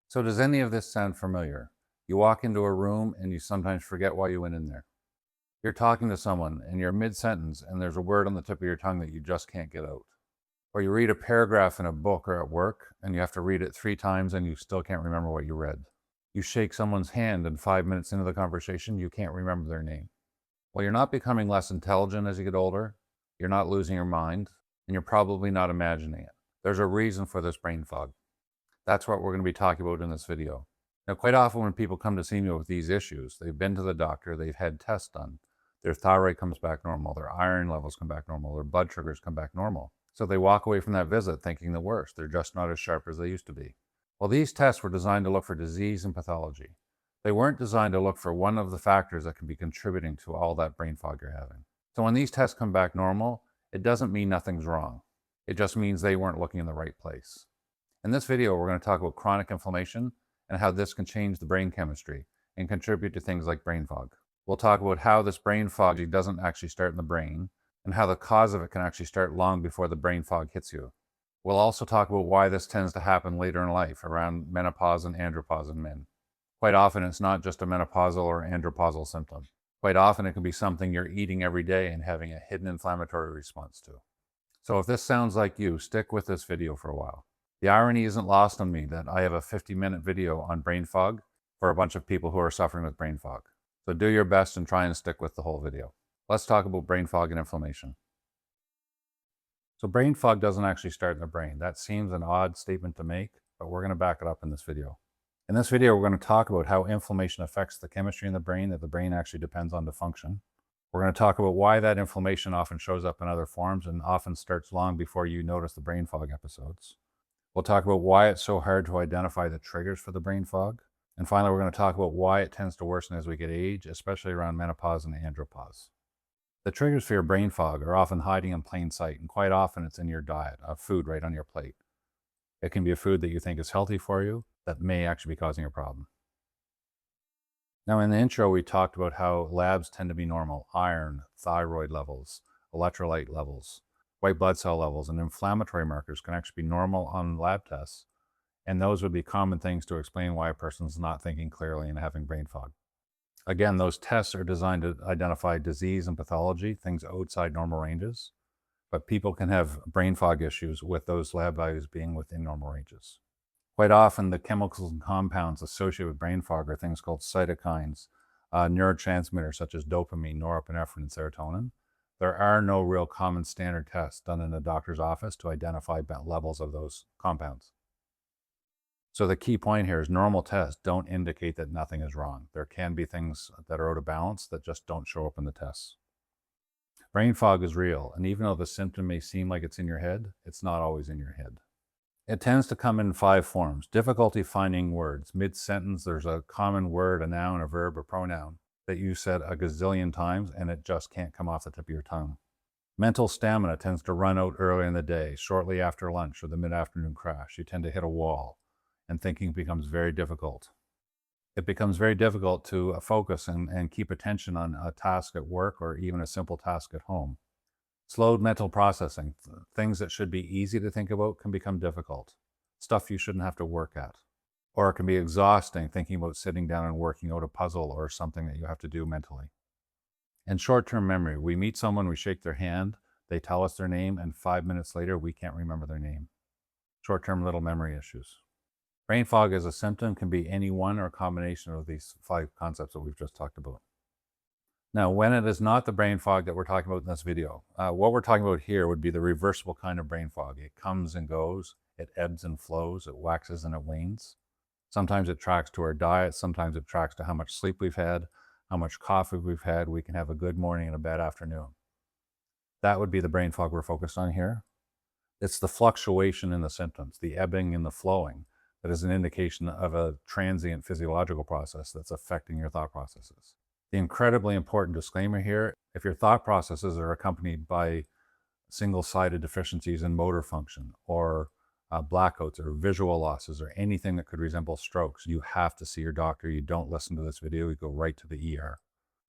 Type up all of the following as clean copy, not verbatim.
So does any of this sound familiar? You walk into a room and you sometimes forget why you went in there. You're talking to someone and you're mid-sentence and there's a word on the tip of your tongue that you just can't get out. Or you read a paragraph in a book or at work and you have to read it 3 times and you still can't remember what you read. You shake someone's hand and 5 minutes into the conversation, you can't remember their name. Well, you're not becoming less intelligent as you get older. You're not losing your mind, and you're probably not imagining it. There's a reason for this brain fog. That's what we're going to be talking about in this video. Now, quite often when people come to see me with these issues, they've been to the doctor, they've had tests done, their thyroid comes back normal, their iron levels come back normal, their blood sugars come back normal. So they walk away from that visit thinking the worst. They're just not as sharp as they used to be. Well, these tests were designed to look for disease and pathology. They weren't designed to look for one of the factors that can be contributing to all that brain fog you're having. So when these tests come back normal, it doesn't mean nothing's wrong. It just means they weren't looking in the right place. In this video, we're going to talk about chronic inflammation and how this can change the brain chemistry and contribute to things like brain fog. We'll talk about how this brain fog doesn't actually start in the brain and how the cause of it can actually start long before the brain fog hits you. We'll also talk about why this tends to happen later in life, around menopause and andropause in men. Quite often, it's not just a menopausal or andropausal symptom. Quite often, it can be something you're eating every day and having a hidden inflammatory response to. So if this sounds like you, stick with this video for a while. The irony isn't lost on me that I have a 50-minute video on brain fog for a bunch of people who are suffering with brain fog. So do your best and try and stick with the whole video. Let's talk about brain fog and inflammation. So brain fog doesn't actually start in the brain. That seems an odd statement to make, but we're going to back it up in this video. In this video, we're going to talk about how inflammation affects the chemistry in the brain that the brain actually depends on to function. We're going to talk about why that inflammation often shows up in other forms and often starts long before you notice the brain fog episodes. We'll talk about why it's so hard to identify the triggers for the brain fog. And finally, we're going to talk about why it tends to worsen as we get age, especially around menopause and andropause. The triggers for your brain fog are often hiding in plain sight, and quite often it's in your diet, a food right on your plate. It can be a food that you think is healthy for you that may actually be causing a problem. Now, in the intro, we talked about how labs tend to be normal: iron, thyroid levels, electrolyte levels, white blood cell levels, and inflammatory markers can actually be normal on lab tests. And those would be common things to explain why a person's not thinking clearly and having brain fog. Again, those tests are designed to identify disease and pathology, things outside normal ranges, but people can have brain fog issues with those lab values being within normal ranges. Quite often, the chemicals and compounds associated with brain fog are things called cytokines, neurotransmitters such as dopamine, norepinephrine, and serotonin. There are no real common standard tests done in a doctor's office to identify levels of those compounds. So the key point here is normal tests don't indicate that nothing is wrong. There can be things that are out of balance that just don't show up in the tests. Brain fog is real, and even though the symptom may seem like it's in your head, it's not always in your head. It tends to come in 5 forms. Difficulty finding words. Mid-sentence, there's a common word, a noun, a verb, a pronoun that you said a gazillion times, and it just can't come off the tip of your tongue. Mental stamina tends to run out early in the day, shortly after lunch or the mid-afternoon crash. You tend to hit a wall, and thinking becomes very difficult. It becomes very difficult to focus and keep attention on a task at work or even a simple task at home. Slowed mental processing. Things that should be easy to think about can become difficult. Stuff you shouldn't have to work at. Or it can be exhausting thinking about sitting down and working out a puzzle or something that you have to do mentally. And short-term memory. We meet someone, we shake their hand, they tell us their name, and 5 minutes later, we can't remember their name. Short-term little memory issues. Brain fog as a symptom can be any one or a combination of these 5 concepts that we've just talked about. Now, when it is not the brain fog that we're talking about in this video, what we're talking about here would be the reversible kind of brain fog. It comes and goes, it ebbs and flows, it waxes and it wanes. Sometimes it tracks to our diet, sometimes it tracks to how much sleep we've had, how much coffee we've had. We can have a good morning and a bad afternoon. That would be the brain fog we're focused on here. It's the fluctuation in the symptoms, the ebbing and the flowing, that is an indication of a transient physiological process that's affecting your thought processes. The incredibly important disclaimer here: if your thought processes are accompanied by single-sided deficiencies in motor function or blackouts or visual losses or anything that could resemble strokes, you have to see your doctor. You don't listen to this video, you go right to the ER.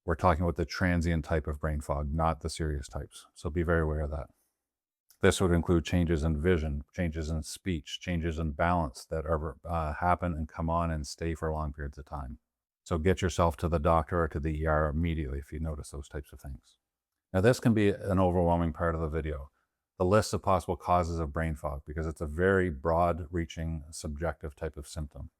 We're talking about the transient type of brain fog, not the serious types. So be very aware of that. This would include changes in vision, changes in speech, changes in balance that happen and come on and stay for long periods of time. So get yourself to the doctor or to the ER immediately if you notice those types of things. Now, this can be an overwhelming part of the video, the list of possible causes of brain fog, because it's a very broad reaching, subjective type of symptom.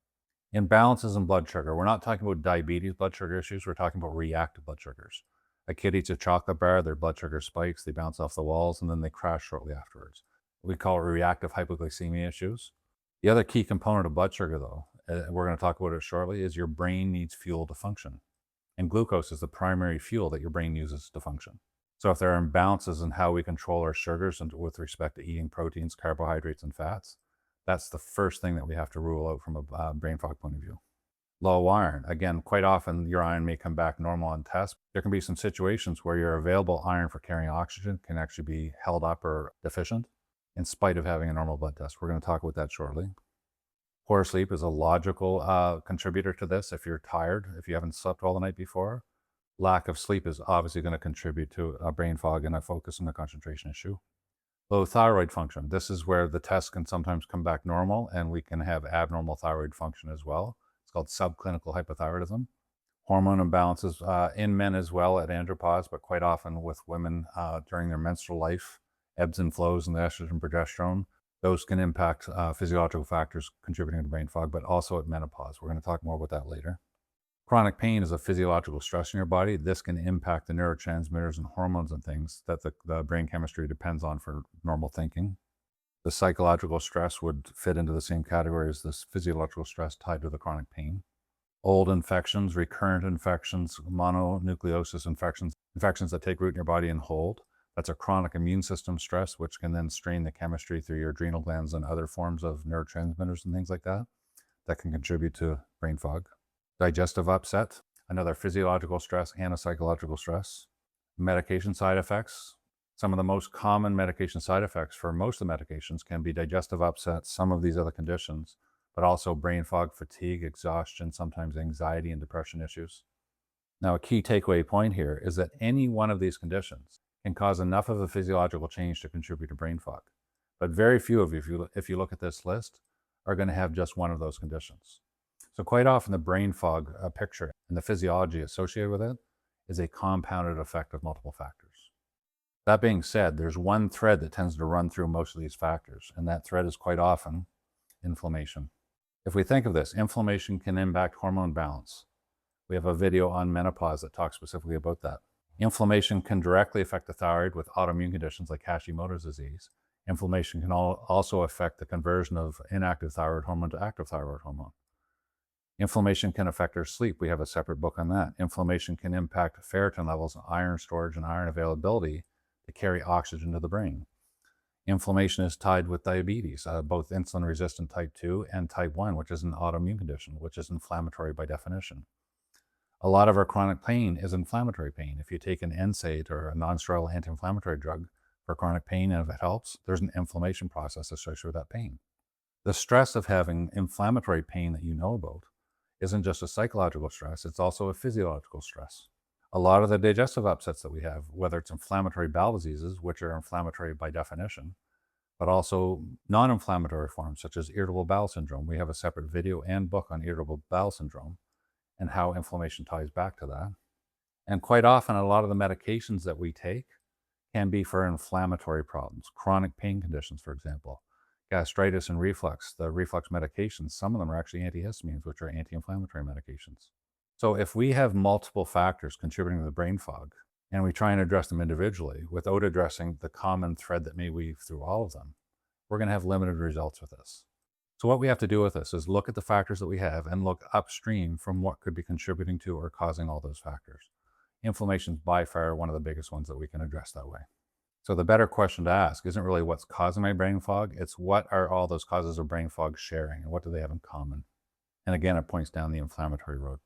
Imbalances in blood sugar. We're not talking about diabetes blood sugar issues. We're talking about reactive blood sugars. A kid eats a chocolate bar, their blood sugar spikes, they bounce off the walls, and then they crash shortly afterwards. We call it reactive hypoglycemia issues. The other key component of blood sugar, though, we're going to talk about it shortly, is your brain needs fuel to function. And glucose is the primary fuel that your brain uses to function. So if there are imbalances in how we control our sugars and with respect to eating proteins, carbohydrates, and fats, that's the first thing that we have to rule out from a brain fog point of view. Low iron. Again, quite often your iron may come back normal on test. There can be some situations where your available iron for carrying oxygen can actually be held up or deficient in spite of having a normal blood test. We're going to talk about that shortly. Poor sleep is a logical contributor to this. If you're tired, if you haven't slept well the night before, lack of sleep is obviously going to contribute to a brain fog and a focus and a concentration issue. Low thyroid function. This is where the test can sometimes come back normal and we can have abnormal thyroid function as well. It's called subclinical hypothyroidism. Hormone imbalances in men as well at andropause, but quite often with women during their menstrual life, ebbs and flows in the estrogen progesterone. Those can impact physiological factors contributing to brain fog, but also at menopause. We're going to talk more about that later. Chronic pain is a physiological stress in your body. This can impact the neurotransmitters and hormones and things that the brain chemistry depends on for normal thinking. The psychological stress would fit into the same category as this physiological stress tied to the chronic pain. Old infections, recurrent infections, mononucleosis infections, infections that take root in your body and hold. That's a chronic immune system stress, which can then strain the chemistry through your adrenal glands and other forms of neurotransmitters and things like that, that can contribute to brain fog. Digestive upset, another physiological stress and a psychological stress. Medication side effects. Some of the most common medication side effects for most of the medications can be digestive upset, some of these other conditions, but also brain fog, fatigue, exhaustion, sometimes anxiety and depression issues. Now, a key takeaway point here is that any one of these conditions can cause enough of a physiological change to contribute to brain fog. But very few of you, if you look at this list, are going to have just one of those conditions. So quite often the brain fog picture and the physiology associated with it is a compounded effect of multiple factors. That being said, there's one thread that tends to run through most of these factors, and that thread is quite often inflammation. If we think of this, inflammation can impact hormone balance. We have a video on menopause that talks specifically about that. Inflammation can directly affect the thyroid with autoimmune conditions like Hashimoto's disease. Inflammation can also affect the conversion of inactive thyroid hormone to active thyroid hormone. Inflammation can affect our sleep. We have a separate book on that. Inflammation can impact ferritin levels, iron storage, and iron availability to carry oxygen to the brain. Inflammation is tied with diabetes, both insulin-resistant type 2 and type 1, which is an autoimmune condition, which is inflammatory by definition. A lot of our chronic pain is inflammatory pain. If you take an NSAID or a non-steroidal anti-inflammatory drug for chronic pain, and if it helps, there's an inflammation process associated with that pain. The stress of having inflammatory pain that you know about isn't just a psychological stress, it's also a physiological stress. A lot of the digestive upsets that we have, whether it's inflammatory bowel diseases, which are inflammatory by definition, but also non-inflammatory forms such as irritable bowel syndrome. We have a separate video and book on irritable bowel syndrome and how inflammation ties back to that. And quite often, a lot of the medications that we take can be for inflammatory problems, chronic pain conditions, for example. Gastritis and reflux, the reflux medications, some of them are actually antihistamines, which are anti-inflammatory medications. So if we have multiple factors contributing to the brain fog, and we try and address them individually without addressing the common thread that may weave through all of them, we're going to have limited results with this. So what we have to do with this is look at the factors that we have and look upstream from what could be contributing to or causing all those factors. Inflammation is by far one of the biggest ones that we can address that way. So the better question to ask isn't really what's causing my brain fog, it's what are all those causes of brain fog sharing and what do they have in common? And again, it points down the inflammatory road.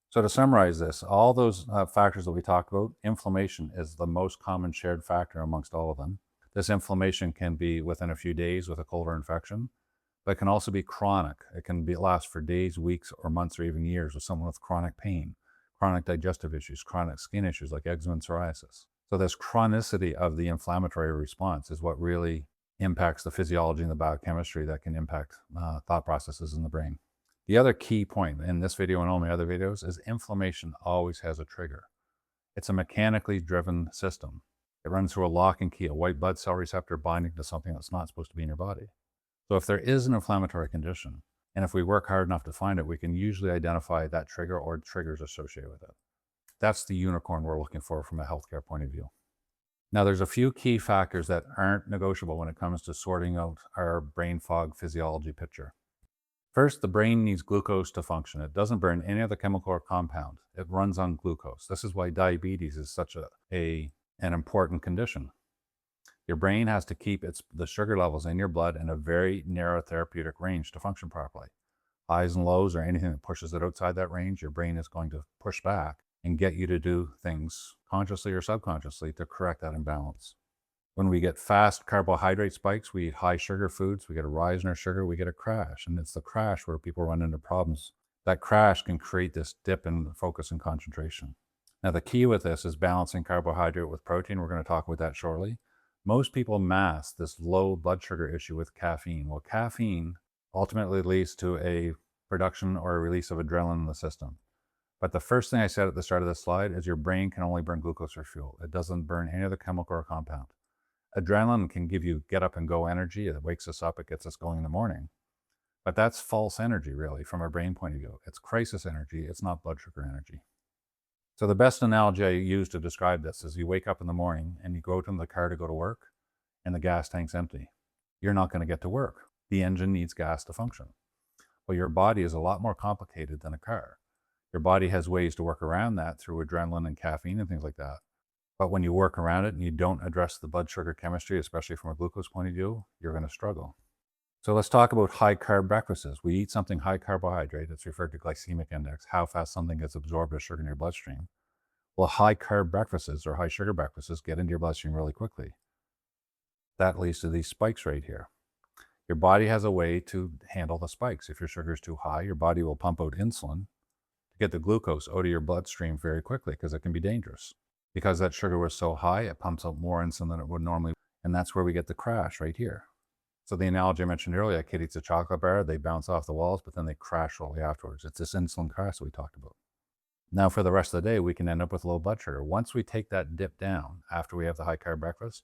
So to summarize this, all those factors that we talked about, inflammation is the most common shared factor amongst all of them. This inflammation can be within a few days with a cold or infection, but it can also be chronic. It can last for days, weeks, or months, or even years with someone with chronic pain, chronic digestive issues, chronic skin issues like eczema and psoriasis. So this chronicity of the inflammatory response is what really impacts the physiology and the biochemistry that can impact thought processes in the brain. The other key point in this video and all my other videos is inflammation always has a trigger. It's a mechanically driven system. It runs through a lock and key, a white blood cell receptor binding to something that's not supposed to be in your body. So if there is an inflammatory condition, and if we work hard enough to find it, we can usually identify that trigger or triggers associated with it. That's the unicorn we're looking for from a healthcare point of view. Now, there's a few key factors that aren't negotiable when it comes to sorting out our brain fog physiology picture. First, the brain needs glucose to function. It doesn't burn any other chemical or compound. It runs on glucose. This is why diabetes is such an important condition. Your brain has to keep the sugar levels in your blood in a very narrow therapeutic range to function properly. Highs and lows or anything that pushes it outside that range, your brain is going to push back and get you to do things consciously or subconsciously to correct that imbalance. When we get fast carbohydrate spikes, we eat high sugar foods, we get a rise in our sugar, we get a crash. And it's the crash where people run into problems. That crash can create this dip in focus and concentration. Now, the key with this is balancing carbohydrate with protein. We're going to talk about that shortly. Most people mask this low blood sugar issue with caffeine. Well, caffeine ultimately leads to a production or a release of adrenaline in the system. But the first thing I said at the start of this slide is your brain can only burn glucose for fuel. It doesn't burn any other chemical or compound. Adrenaline can give you get up and go energy. It wakes us up. It gets us going in the morning. But that's false energy, really, from a brain point of view. It's crisis energy. It's not blood sugar energy. So the best analogy I use to describe this is you wake up in the morning and you go out in the car to go to work and the gas tank's empty. You're not going to get to work. The engine needs gas to function. Well, your body is a lot more complicated than a car. Your body has ways to work around that through adrenaline and caffeine and things like that. But when you work around it and you don't address the blood sugar chemistry, especially from a glucose point of view, you're going to struggle. So let's talk about high carb breakfasts. We eat something high carbohydrate. It's referred to glycemic index, how fast something gets absorbed as sugar in your bloodstream. Well, high carb breakfasts or high sugar breakfasts get into your bloodstream really quickly. That leads to these spikes right here. Your body has a way to handle the spikes. If your sugar is too high, your body will pump out insulin to get the glucose out of your bloodstream very quickly because it can be dangerous. Because that sugar was so high, it pumps out more insulin than it would normally. And that's where we get the crash right here. So the analogy I mentioned earlier, a kid eats a chocolate bar, they bounce off the walls, but then they crash shortly afterwards. It's this insulin crash that we talked about. Now for the rest of the day, we can end up with low blood sugar. Once we take that dip down after we have the high carb breakfast,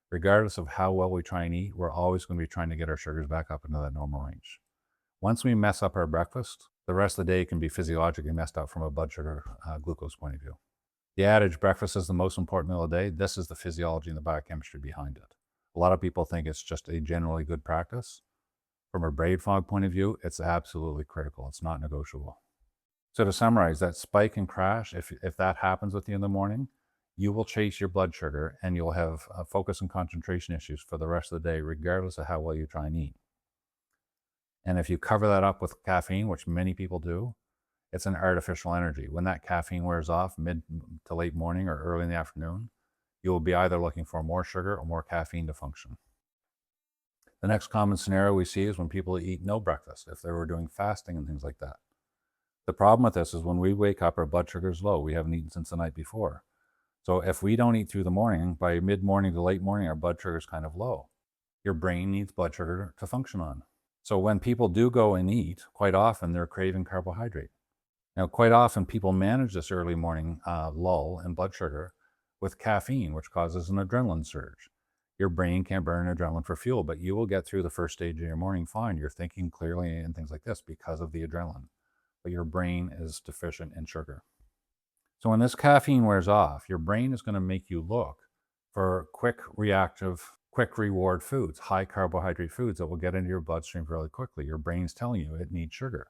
regardless of how well we try and eat, we're always going to be trying to get our sugars back up into that normal range. Once we mess up our breakfast, the rest of the day can be physiologically messed up from a blood sugar glucose point of view. The adage, breakfast is the most important meal of the day, this is the physiology and the biochemistry behind it. A lot of people think it's just a generally good practice. From a brain fog point of view, it's absolutely critical. It's not negotiable. So to summarize, that spike and crash, if that happens with you in the morning, you will chase your blood sugar and you'll have focus and concentration issues for the rest of the day, regardless of how well you try and eat. And if you cover that up with caffeine, which many people do, it's an artificial energy. When that caffeine wears off mid to late morning or early in the afternoon, you will be either looking for more sugar or more caffeine to function. The next common scenario we see is when people eat no breakfast, if they were doing fasting and things like that. The problem with this is when we wake up, our blood sugar is low. We haven't eaten since the night before. So if we don't eat through the morning, by mid-morning to late morning, our blood sugar is kind of low. Your brain needs blood sugar to function on. So when people do go and eat, quite often they're craving carbohydrate. Now, quite often people manage this early morning lull in blood sugar with caffeine, which causes an adrenaline surge. Your brain can't burn adrenaline for fuel, but you will get through the first stage of your morning fine. You're thinking clearly and things like this because of the adrenaline, but your brain is deficient in sugar. So when this caffeine wears off, your brain is going to make you look for quick reactive, quick reward foods, high carbohydrate foods that will get into your bloodstream really quickly. Your brain's telling you it needs sugar.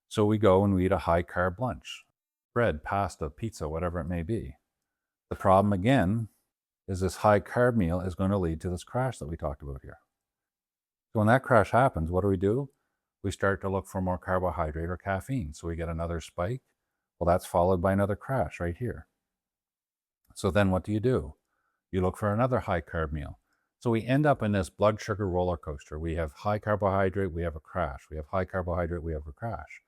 So we go and we eat a high carb lunch, bread, pasta, pizza, whatever it may be. The problem again is this high carb meal is going to lead to this crash that we talked about here. So when that crash happens, what do? We start to look for more carbohydrate or caffeine. So we get another spike. Well, that's followed by another crash right here. So then what do? You look for another high carb meal. So we end up in this blood sugar roller coaster. We have high carbohydrate, we have a crash. We have high carbohydrate, we have a crash.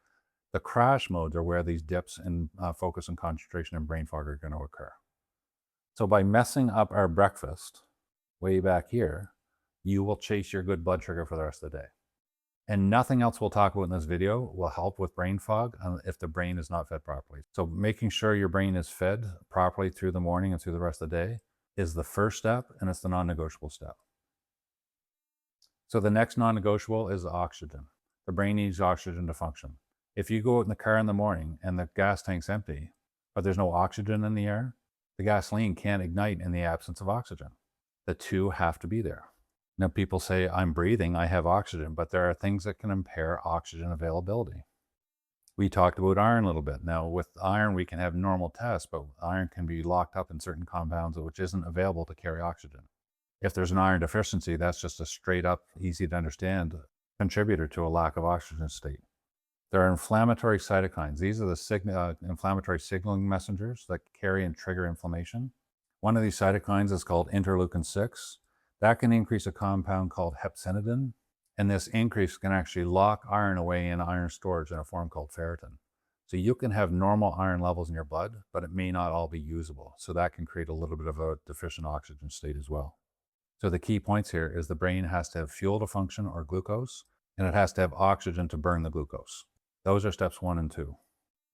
The crash modes are where these dips in focus and concentration and brain fog are going to occur. So by messing up our breakfast way back here, you will chase your good blood sugar for the rest of the day. And nothing else we'll talk about in this video will help with brain fog if the brain is not fed properly. So making sure your brain is fed properly through the morning and through the rest of the day is the first step, and it's the non-negotiable step. So the next non-negotiable is oxygen. The brain needs oxygen to function. If you go out in the car in the morning and the gas tank's empty, but there's no oxygen in the air, the gasoline can't ignite in the absence of oxygen. The two have to be there. Now, people say, I'm breathing, I have oxygen, but there are things that can impair oxygen availability. We talked about iron a little bit. Now, with iron, we can have normal tests, but iron can be locked up in certain compounds which isn't available to carry oxygen. If there's an iron deficiency, that's just a straight up, easy to understand contributor to a lack of oxygen state. There are inflammatory cytokines. These are the inflammatory signaling messengers that carry and trigger inflammation. One of these cytokines is called interleukin-6. That can increase a compound called hepcidin, and this increase can actually lock iron away in iron storage in a form called ferritin. So you can have normal iron levels in your blood, but it may not all be usable. So that can create a little bit of a deficient oxygen state as well. So the key points here is the brain has to have fuel to function, or glucose, and it has to have oxygen to burn the glucose. Those are steps 1 and 2.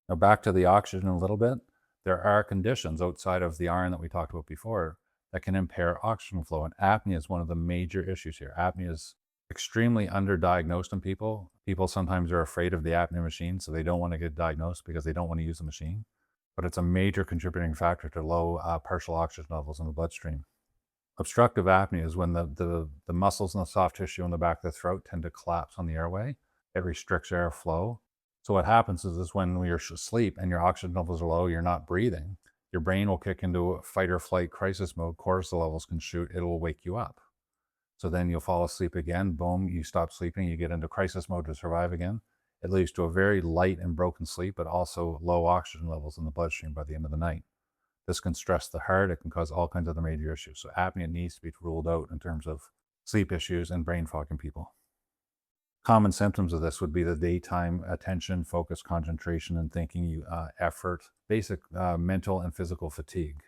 Now back to the oxygen a little bit. There are conditions outside of the iron that we talked about before that can impair oxygen flow, and apnea is one of the major issues here. Apnea is extremely underdiagnosed in people. People sometimes are afraid of the apnea machine, so they don't want to get diagnosed because they don't want to use the machine. But it's a major contributing factor to low partial oxygen levels in the bloodstream. Obstructive apnea is when the muscles in the soft tissue in the back of the throat tend to collapse on the airway. It restricts airflow. So what happens is when you're asleep and your oxygen levels are low, you're not breathing, your brain will kick into a fight or flight crisis mode. Cortisol levels can shoot. It will wake you up. So then you'll fall asleep again. Boom, you stop sleeping. You get into crisis mode to survive again. It leads to a very light and broken sleep, but also low oxygen levels in the bloodstream by the end of the night. This can stress the heart. It can cause all kinds of other major issues. So apnea needs to be ruled out in terms of sleep issues and brain fog in people. Common symptoms of this would be the daytime attention, focus, concentration, and thinking, effort, basic mental and physical fatigue.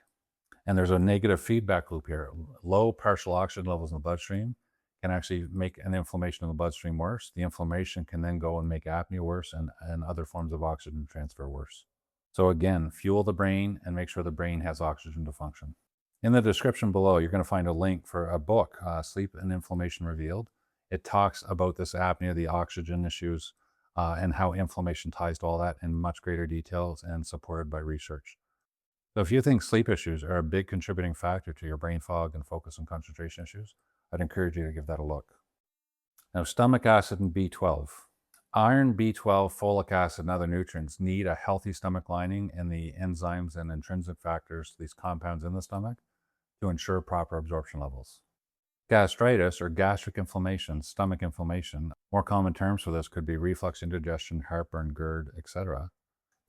And there's a negative feedback loop here. Low partial oxygen levels in the bloodstream can actually make an inflammation in the bloodstream worse. The inflammation can then go and make apnea worse and other forms of oxygen transfer worse. So again, fuel the brain and make sure the brain has oxygen to function. In the description below, you're going to find a link for a book, Sleep and Inflammation Revealed. It talks about this apnea, the oxygen issues, and how inflammation ties to all that in much greater details and supported by research. So if you think sleep issues are a big contributing factor to your brain fog and focus and concentration issues, I'd encourage you to give that a look. Now, stomach acid and B12. Iron, B12, folic acid, and other nutrients need a healthy stomach lining and the enzymes and intrinsic factors, these compounds in the stomach, to ensure proper absorption levels. Gastritis or gastric inflammation, stomach inflammation, more common terms for this could be reflux, indigestion, heartburn, GERD, etc.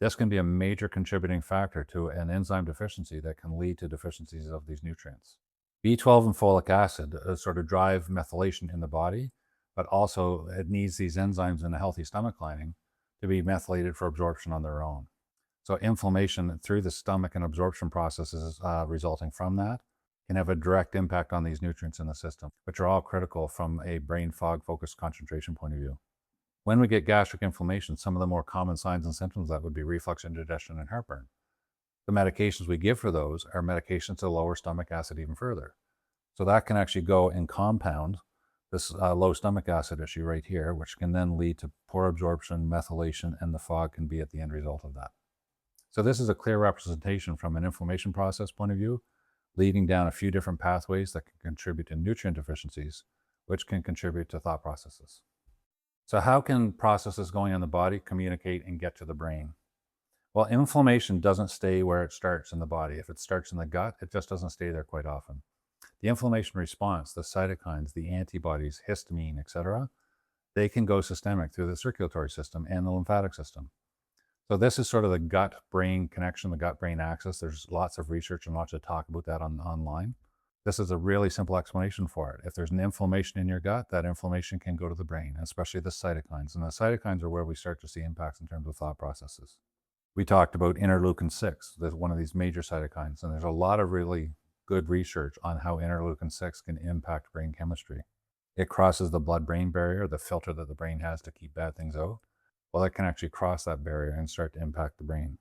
This can be a major contributing factor to an enzyme deficiency that can lead to deficiencies of these nutrients. B12 and folic acid sort of drive methylation in the body, but also it needs these enzymes in a healthy stomach lining to be methylated for absorption on their own. So inflammation through the stomach and absorption processes resulting from that can have a direct impact on these nutrients in the system, which are all critical from a brain fog, focus, concentration point of view. When we get gastric inflammation, some of the more common signs and symptoms of that would be reflux, indigestion, and heartburn. The medications we give for those are medications to lower stomach acid even further. So that can actually go and compound this low stomach acid issue right here, which can then lead to poor absorption, methylation, and the fog can be at the end result of that. So this is a clear representation from an inflammation process point of view, leading down a few different pathways that can contribute to nutrient deficiencies, which can contribute to thought processes. So how can processes going on in the body communicate and get to the brain? Well, inflammation doesn't stay where it starts in the body. If it starts in the gut, it just doesn't stay there quite often. The inflammation response, the cytokines, the antibodies, histamine, etc., they can go systemic through the circulatory system and the lymphatic system. So this is sort of the gut-brain connection, the gut-brain axis. There's lots of research and lots of talk about that online. This is a really simple explanation for it. If there's an inflammation in your gut, that inflammation can go to the brain, especially the cytokines. And the cytokines are where we start to see impacts in terms of thought processes. We talked about interleukin 6, that's one of these major cytokines, and there's a lot of really good research on how interleukin 6 can impact brain chemistry. It crosses the blood-brain barrier, the filter that the brain has to keep bad things out. Well, it can actually cross that barrier and start to impact the brain.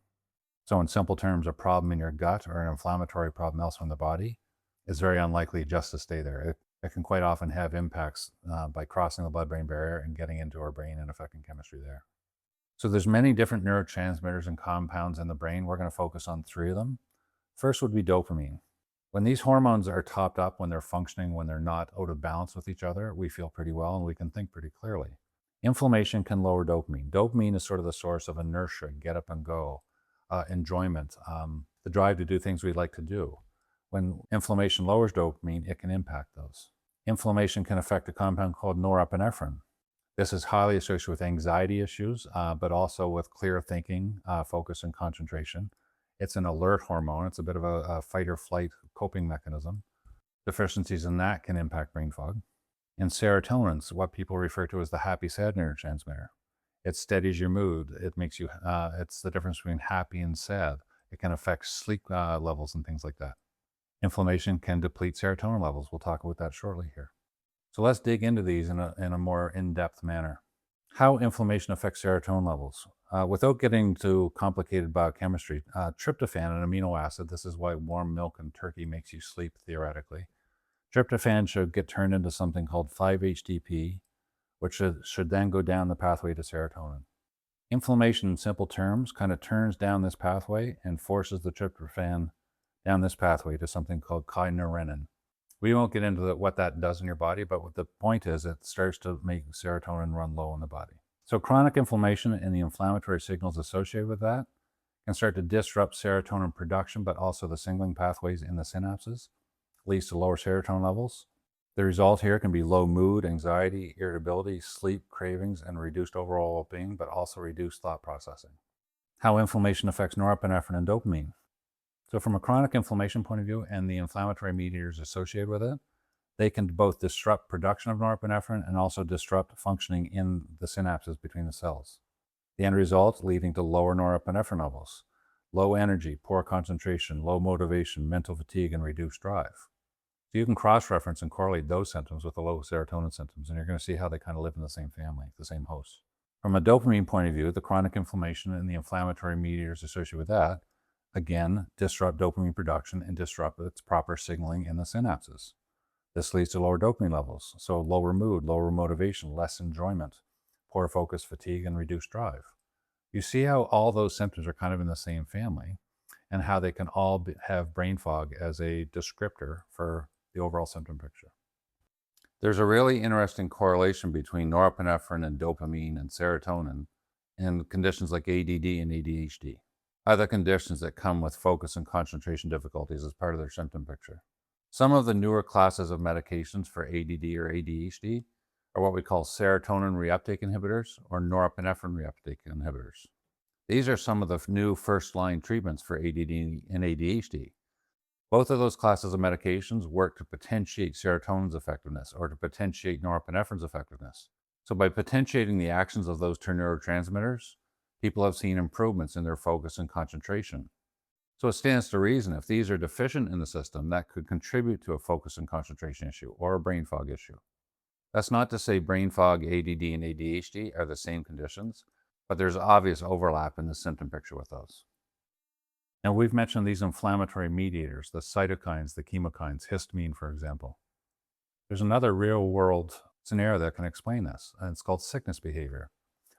So in simple terms, a problem in your gut or an inflammatory problem elsewhere in the body is very unlikely just to stay there. It can quite often have impacts by crossing the blood-brain barrier and getting into our brain and affecting chemistry there. So there's many different neurotransmitters and compounds in the brain. We're going to focus on 3 of them. First would be dopamine. When these hormones are topped up, when they're functioning, when they're not out of balance with each other, we feel pretty well and we can think pretty clearly. Inflammation can lower dopamine. Dopamine is sort of the source of inertia, get up and go, enjoyment, the drive to do things we like to do. When inflammation lowers dopamine, it can impact those. Inflammation can affect a compound called norepinephrine. This is highly associated with anxiety issues, but also with clear thinking, focus, and concentration. It's an alert hormone. It's a bit of a fight or flight coping mechanism. Deficiencies in that can impact brain fog. And serotonin, what people refer to as the happy sad neurotransmitter. It steadies your mood. It makes you, it's the difference between happy and sad. It can affect sleep levels and things like that. Inflammation can deplete serotonin levels. We'll talk about that shortly here. So let's dig into these in a more in-depth manner. How inflammation affects serotonin levels. Without getting to complicated biochemistry, tryptophan, an amino acid, this is why warm milk and turkey makes you sleep theoretically. Tryptophan should get turned into something called 5-HTP, which should then go down the pathway to serotonin. Inflammation, in simple terms, kind of turns down this pathway and forces the tryptophan down this pathway to something called kynurenine. We won't get into what that does in your body, but what the point is, it starts to make serotonin run low in the body. So chronic inflammation and the inflammatory signals associated with that can start to disrupt serotonin production, but also the signaling pathways in the synapses, leads to lower serotonin levels. The result here can be low mood, anxiety, irritability, sleep, cravings, and reduced overall well-being, but also reduced thought processing. How inflammation affects norepinephrine and dopamine. So from a chronic inflammation point of view and the inflammatory mediators associated with it, they can both disrupt production of norepinephrine and also disrupt functioning in the synapses between the cells. The end result leading to lower norepinephrine levels, low energy, poor concentration, low motivation, mental fatigue, and reduced drive. So you can cross-reference and correlate those symptoms with the low serotonin symptoms, and you're going to see how they kind of live in the same family, the same host. From a dopamine point of view, the chronic inflammation and the inflammatory mediators associated with that, again, disrupt dopamine production and disrupt its proper signaling in the synapses. This leads to lower dopamine levels, so lower mood, lower motivation, less enjoyment, poor focus, fatigue, and reduced drive. You see how all those symptoms are kind of in the same family and how they can all have brain fog as a descriptor for the overall symptom picture. There's a really interesting correlation between norepinephrine and dopamine and serotonin in conditions like ADD and ADHD, other conditions that come with focus and concentration difficulties as part of their symptom picture. Some of the newer classes of medications for ADD or ADHD are what we call serotonin reuptake inhibitors or norepinephrine reuptake inhibitors. These are some of the new first-line treatments for ADD and ADHD. Both of those classes of medications work to potentiate serotonin's effectiveness or to potentiate norepinephrine's effectiveness. So by potentiating the actions of those two neurotransmitters, people have seen improvements in their focus and concentration. So it stands to reason if these are deficient in the system, that could contribute to a focus and concentration issue or a brain fog issue. That's not to say brain fog, ADD, and ADHD are the same conditions, but there's obvious overlap in the symptom picture with those. Now, we've mentioned these inflammatory mediators, the cytokines, the chemokines, histamine, for example. There's another real-world scenario that can explain this, and it's called sickness behavior.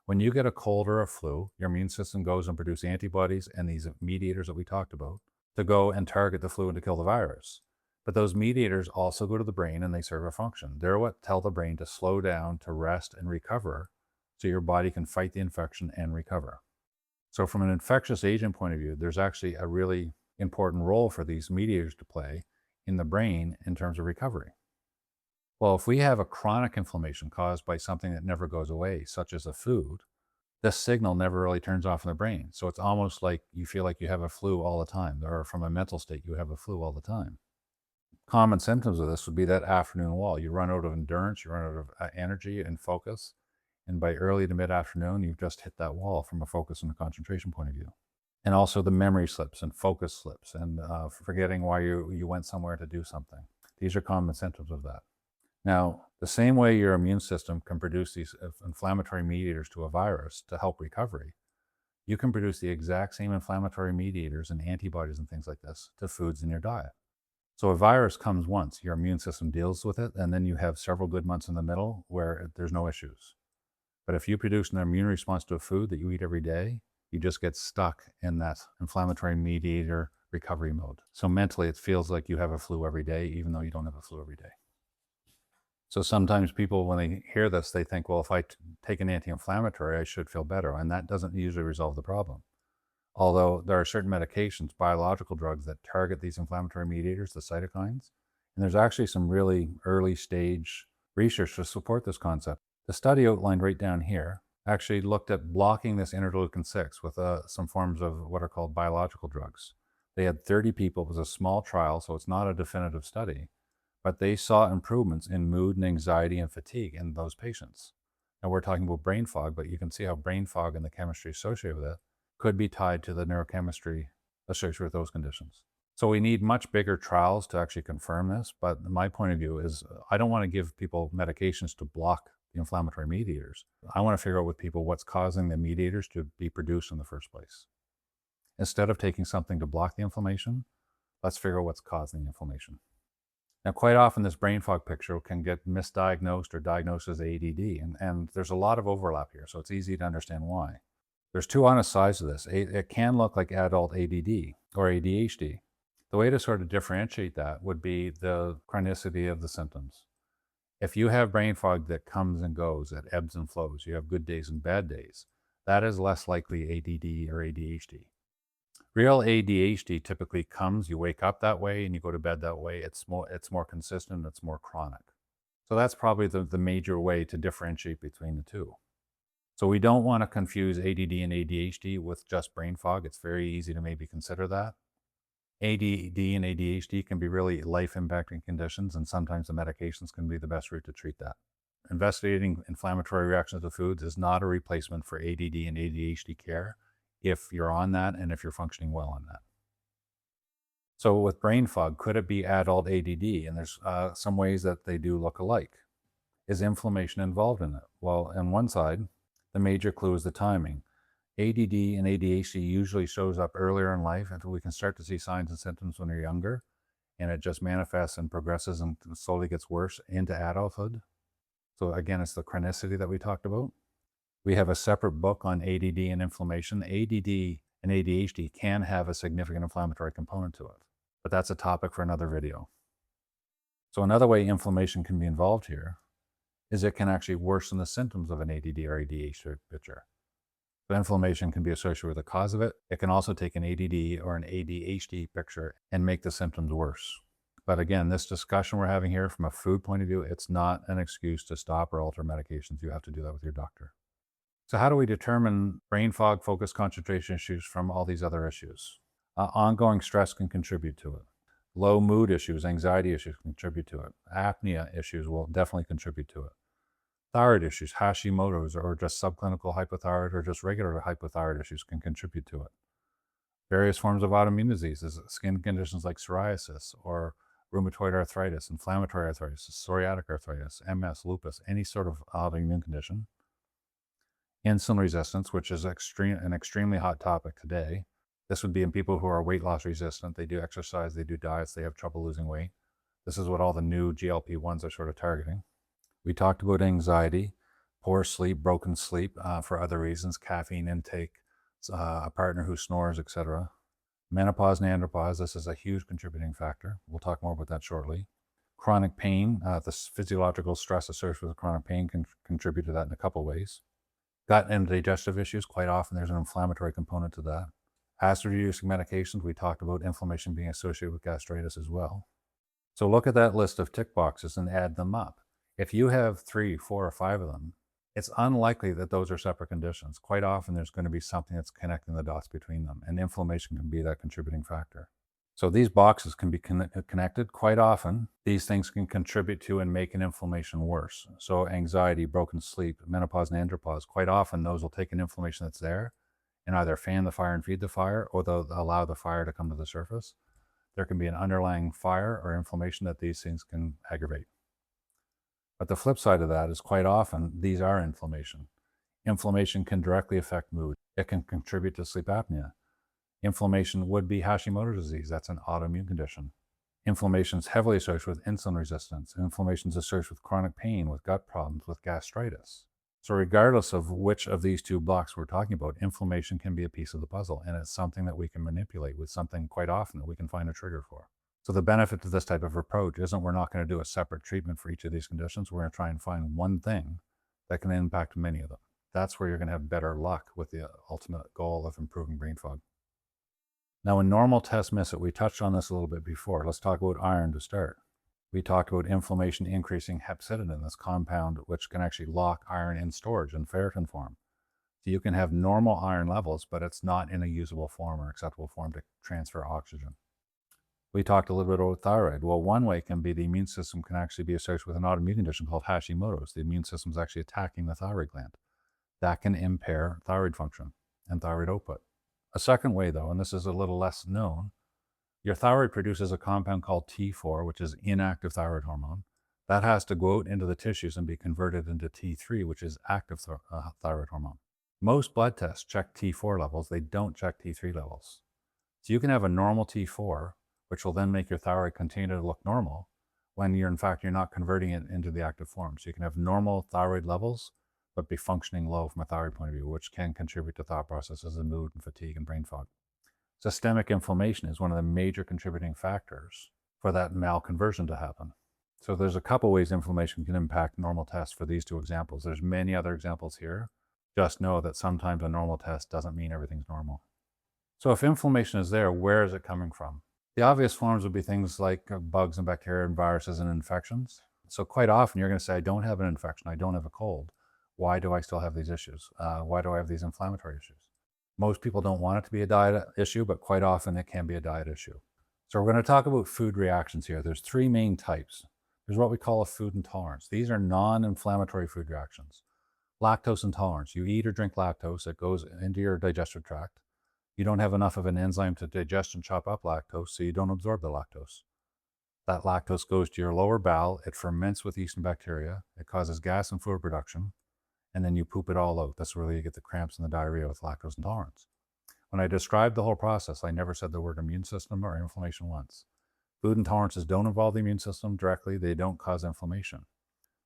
When you get a cold or a flu, your immune system goes and produces antibodies and these mediators that we talked about to go and target the flu and to kill the virus. But those mediators also go to the brain and they serve a function. They're what tell the brain to slow down, to rest and recover so your body can fight the infection and recover. So from an infectious agent point of view, there's actually a really important role for these mediators to play in the brain in terms of recovery. Well, if we have a chronic inflammation caused by something that never goes away, such as a food, this signal never really turns off in the brain. So it's almost like you feel like you have a flu all the time, or from a mental state, you have a flu all the time. Common symptoms of this would be that afternoon wall. You run out of endurance, you run out of energy and focus. And by early to mid-afternoon, you've just hit that wall from a focus and a concentration point of view. And also the memory slips and focus slips and forgetting why you went somewhere to do something. These are common symptoms of that. Now, the same way your immune system can produce these inflammatory mediators to a virus to help recovery, you can produce the exact same inflammatory mediators and antibodies and things like this to foods in your diet. So a virus comes once, your immune system deals with it, and then you have several good months in the middle where there's no issues. But if you produce an immune response to a food that you eat every day, you just get stuck in that inflammatory mediator recovery mode. So mentally, it feels like you have a flu every day, even though you don't have a flu every day. So sometimes people, when they hear this, they think, well, if I take an anti-inflammatory, I should feel better. And that doesn't usually resolve the problem. Although there are certain medications, biological drugs that target these inflammatory mediators, the cytokines. And there's actually some really early stage research to support this concept. The study outlined right down here actually looked at blocking this interleukin 6 with some forms of what are called biological drugs. They had 30 people. It was a small trial, so it's not a definitive study. But they saw improvements in mood and anxiety and fatigue in those patients. Now we're talking about brain fog, but you can see how brain fog and the chemistry associated with it could be tied to the neurochemistry associated with those conditions. So we need much bigger trials to actually confirm this, but my point of view is I don't want to give people medications to block the inflammatory mediators. I want to figure out with people what's causing the mediators to be produced in the first place. Instead of taking something to block the inflammation, let's figure out what's causing the inflammation. Now, quite often this brain fog picture can get misdiagnosed or diagnosed as ADD, and there's a lot of overlap here, so it's easy to understand why. There's two honest sides to this. It can look like adult ADD or ADHD. The way to sort of differentiate that would be the chronicity of the symptoms. If you have brain fog that comes and goes, that ebbs and flows, you have good days and bad days, that is less likely ADD or ADHD. Real ADHD typically comes, you wake up that way and you go to bed that way. It's more consistent, it's more chronic. So that's probably the major way to differentiate between the two. So we don't want to confuse ADD and ADHD with just brain fog. It's very easy to maybe consider that. ADD and ADHD can be really life-impacting conditions, and sometimes the medications can be the best route to treat that. Investigating inflammatory reactions to foods is not a replacement for ADD and ADHD care if you're on that and if you're functioning well on that. So with brain fog, could it be adult ADD? And there's some ways that they do look alike. Is inflammation involved in it? Well, on one side, the major clue is the timing. ADD and ADHD usually shows up earlier in life until we can start to see signs and symptoms when you're younger, and it just manifests and progresses and slowly gets worse into adulthood. So again, it's the chronicity that we talked about. We have a separate book on ADD and inflammation. ADD and ADHD can have a significant inflammatory component to it, but that's a topic for another video. So another way inflammation can be involved here is it can actually worsen the symptoms of an ADD or ADHD picture. So inflammation can be associated with the cause of it. It can also take an ADD or an ADHD picture and make the symptoms worse. But again, this discussion we're having here from a food point of view, it's not an excuse to stop or alter medications. You have to do that with your doctor. So how do we determine brain fog, focus, concentration issues from all these other issues? Ongoing stress can contribute to it. Low mood issues, anxiety issues contribute to it. Apnea issues will definitely contribute to it. Thyroid issues, Hashimoto's, or just subclinical hypothyroid or just regular hypothyroid issues can contribute to it. Various forms of autoimmune diseases, skin conditions like psoriasis or rheumatoid arthritis, inflammatory arthritis, psoriatic arthritis, MS, lupus, any sort of autoimmune condition. Insulin resistance, which is an extremely hot topic today. This would be in people who are weight loss resistant. They do exercise, they do diets, they have trouble losing weight. This is what all the new GLP-1s are sort of targeting. We talked about anxiety, poor sleep, broken sleep for other reasons, caffeine intake, a partner who snores, etc. Menopause and andropause, this is a huge contributing factor. We'll talk more about that shortly. Chronic pain, the physiological stress associated with chronic pain can contribute to that in a couple ways. Gut and digestive issues, quite often there's an inflammatory component to that. Acid-reducing medications, we talked about inflammation being associated with gastritis as well. So look at that list of tick boxes and add them up. If you have 3, 4, or 5 of them, it's unlikely that those are separate conditions. Quite often there's going to be something that's connecting the dots between them, and inflammation can be that contributing factor. So these boxes can be connected. Quite often, these things can contribute to and make an inflammation worse. So anxiety, broken sleep, menopause, and andropause, quite often those will take an inflammation that's there and either fan the fire and feed the fire, or they'll allow the fire to come to the surface. There can be an underlying fire or inflammation that these things can aggravate. But the flip side of that is quite often these are inflammation. Inflammation can directly affect mood. It can contribute to sleep apnea. Inflammation would be Hashimoto's disease. That's an autoimmune condition. Inflammation is heavily associated with insulin resistance. Inflammation is associated with chronic pain, with gut problems, with gastritis. So regardless of which of these two blocks we're talking about, inflammation can be a piece of the puzzle, and it's something that we can manipulate with something quite often that we can find a trigger for. So the benefit to this type of approach isn't we're not going to do a separate treatment for each of these conditions. We're going to try and find one thing that can impact many of them. That's where you're going to have better luck with the ultimate goal of improving brain fog. Now, in normal tests miss it, we touched on this a little bit before. Let's talk about iron to start. We talked about inflammation increasing hepcidin, this compound which can actually lock iron in storage in ferritin form. So you can have normal iron levels, but it's not in a usable form or acceptable form to transfer oxygen. We talked a little bit about thyroid. Well, one way can be the immune system can actually be associated with an autoimmune condition called Hashimoto's. The immune system is actually attacking the thyroid gland. That can impair thyroid function and thyroid output. A second way, though, and this is a little less known, your thyroid produces a compound called T4, which is inactive thyroid hormone. That has to go out into the tissues and be converted into T3, which is active thyroid hormone. Most blood tests check T4 levels. They don't check T3 levels. So you can have a normal T4, which will then make your thyroid continue to look normal when you're not converting it into the active form. So you can have normal thyroid levels, but be functioning low from a thyroid point of view, which can contribute to thought processes and mood and fatigue and brain fog. Systemic inflammation is one of the major contributing factors for that malconversion to happen. So there's a couple ways inflammation can impact normal tests for these two examples. There's many other examples here. Just know that sometimes a normal test doesn't mean everything's normal. So if inflammation is there, where is it coming from? The obvious forms would be things like bugs and bacteria and viruses and infections. So quite often you're going to say, I don't have an infection, I don't have a cold. Why do I still have these issues? Why do I have these inflammatory issues? Most people don't want it to be a diet issue, but quite often it can be a diet issue. So we're going to talk about food reactions here. There's three main types. There's what we call a food intolerance. These are non-inflammatory food reactions. Lactose intolerance. You eat or drink lactose, it goes into your digestive tract. You don't have enough of an enzyme to digest and chop up lactose, so you don't absorb the lactose. That lactose goes to your lower bowel, it ferments with yeast and bacteria, it causes gas and fluid production, and then you poop it all out. That's where you get the cramps and the diarrhea with lactose intolerance. When I described the whole process, I never said the word immune system or inflammation once. Food intolerances don't involve the immune system directly. They don't cause inflammation.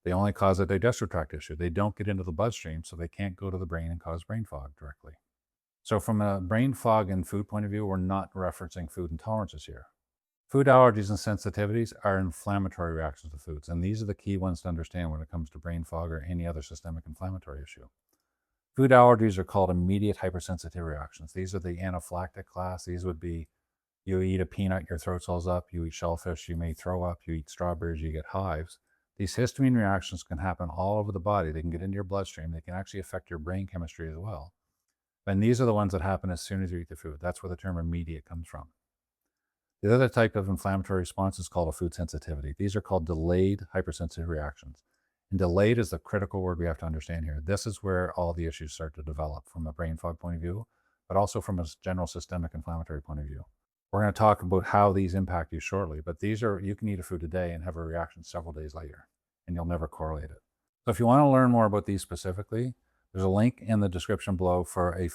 They only cause a digestive tract issue. They don't get into the bloodstream, so they can't go to the brain and cause brain fog directly. So from a brain fog and food point of view, we're not referencing food intolerances here. Food allergies and sensitivities are inflammatory reactions to foods, and these are the key ones to understand when it comes to brain fog or any other systemic inflammatory issue. Food allergies are called immediate hypersensitivity reactions. These are the anaphylactic class. These would be, you eat a peanut, your throat swells up. You eat shellfish, you may throw up. You eat strawberries, you get hives. These histamine reactions can happen all over the body. They can get into your bloodstream. They can actually affect your brain chemistry as well. And these are the ones that happen as soon as you eat the food. That's where the term immediate comes from. The other type of inflammatory response is called a food sensitivity. These are called delayed hypersensitive reactions. And delayed is the critical word we have to understand here. This is where all the issues start to develop from a brain fog point of view, but also from a general systemic inflammatory point of view. We're going to talk about how these impact you shortly, but these are, you can eat a food today and have a reaction several days later, and you'll never correlate it. So if you want to learn more about these specifically, there's a link in the description below for a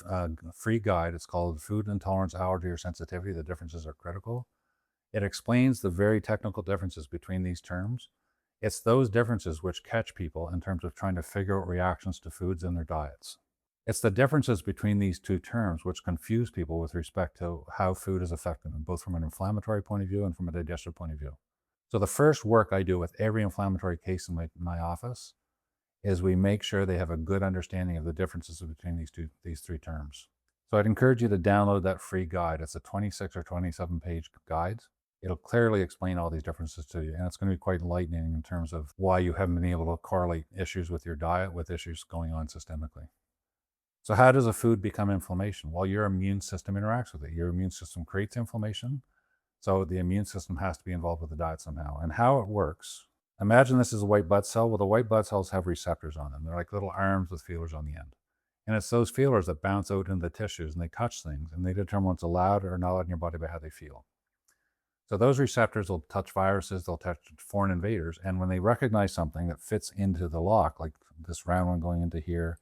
free guide. It's called Food Intolerance, Allergy, or Sensitivity. The differences are critical. It explains the very technical differences between these terms. It's those differences which catch people in terms of trying to figure out reactions to foods in their diets. It's the differences between these two terms which confuse people with respect to how food is affecting them, both from an inflammatory point of view and from a digestive point of view. So the first work I do with every inflammatory case in my office is we make sure they have a good understanding of the differences between these three terms. So I'd encourage you to download that free guide. It's a 26 or 27 page guide. It'll clearly explain all these differences to you, and it's going to be quite enlightening in terms of why you haven't been able to correlate issues with your diet with issues going on systemically. So how does a food become inflammation? Well, your immune system interacts with it. Your immune system creates inflammation, so the immune system has to be involved with the diet somehow. And how it works, imagine this is a white blood cell. Well, the white blood cells have receptors on them. They're like little arms with feelers on the end. And it's those feelers that bounce out into the tissues and they touch things and they determine what's allowed or not allowed in your body by how they feel. So those receptors will touch viruses, they'll touch foreign invaders. And when they recognize something that fits into the lock, like this round one going into here,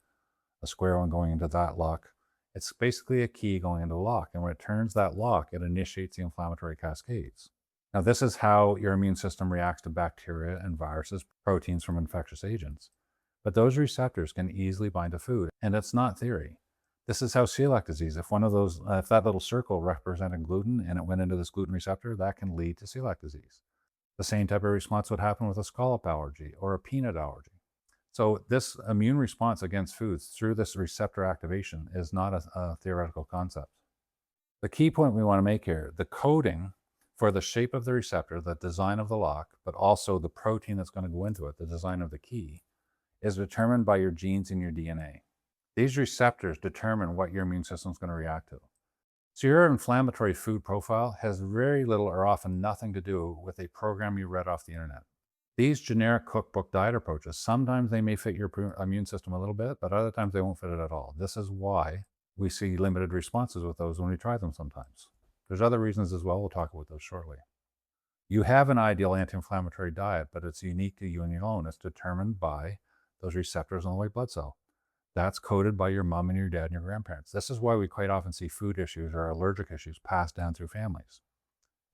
a square one going into that lock, it's basically a key going into the lock. And when it turns that lock, it initiates the inflammatory cascades. Now, this is how your immune system reacts to bacteria and viruses, proteins from infectious agents. But those receptors can easily bind to food, and it's not theory. This is how celiac disease, if if that little circle represented gluten and it went into this gluten receptor, that can lead to celiac disease. The same type of response would happen with a scallop allergy or a peanut allergy. So this immune response against foods through this receptor activation is not a theoretical concept. The key point we want to make here, the coding for the shape of the receptor, the design of the lock, but also the protein that's going to go into it, the design of the key, is determined by your genes and your DNA. These receptors determine what your immune system is going to react to. So your inflammatory food profile has very little or often nothing to do with a program you read off the internet. These generic cookbook diet approaches, sometimes they may fit your immune system a little bit, but other times they won't fit it at all. This is why we see limited responses with those when we try them sometimes. There's other reasons as well. We'll talk about those shortly. You have an ideal anti-inflammatory diet, but it's unique to you and you alone. It's determined by those receptors on the white blood cell. That's coded by your mom and your dad and your grandparents. This is why we quite often see food issues or allergic issues passed down through families.